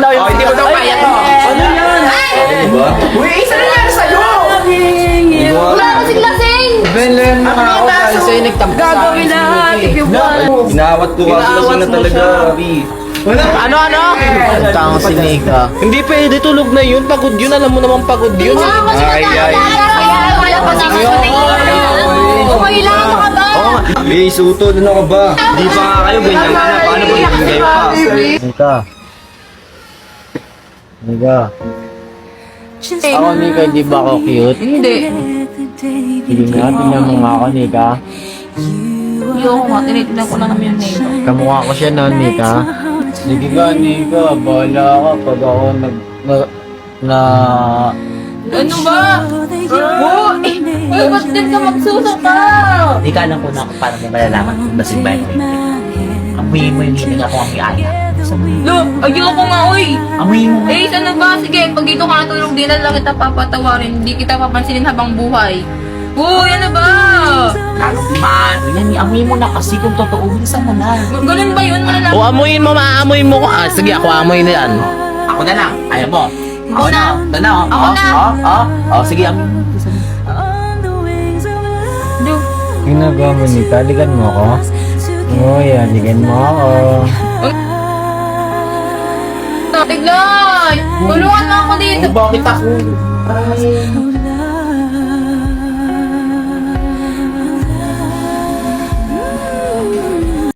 daw yung... Hindi mo daw kaya to. Ano yan? Diba? Uy, isa na yan sa'yo! Wala kasing lasing! Belen mo nga ako dahil sa'yo nagtampo sa akin. Gagawin lahat if you want. Inawat ko kasi lasing na talaga, Abi. Ano? Tanga si Nika. Hindi pwede, tulog na yun. Pagod yun. Alam mo naman pagod yun. Ay. Kaya wala pa sa kailangan ka ba? Abi, suto, ano ka ba? Di pa nga kayo, ganyan ka na. Paano ba yung kayo pa? Nika. Ako, Nika, di ba ako cute? Hindi. Sige nga, tingnan mo nga ako, Nika. Ayoko nga, tinitignan ko lang naman yung name. Kamukha ko siya na, Nika. Sige ka, Nika. Bahala ka pag ako Ano ba? Uy, ba't din ka magsusuka? Hindi ka alam ko na paano mo malalaman kung lasing ba yung amuyin mo yung hininga ko ang iyaya. Lo, ayoko nga, uy. Amuyin mo. Eh, sana ba? Sige, pag dito ka natulog, di na lang kita papatawarin. Hindi kita papansinin habang buhay. Uy, ano ba? Lalong maano yan. Amuyin mo na kasi kung totoo. Bilisan mo na. Ganun ba yun? Malalaman. O, amuyin mo, maamoyin mo ko. Ah, sige, ako amoyin na yan. Ako na lang. Ayaw mo. Ako na. Ito na. Ako na. Sige, amuyin mo. Do. Ginagawa mo, Nika. Ligan mo ako. Oo, yan. Ligan mo ako. Tignan! Tulungan mo ako dito. Bakit ako?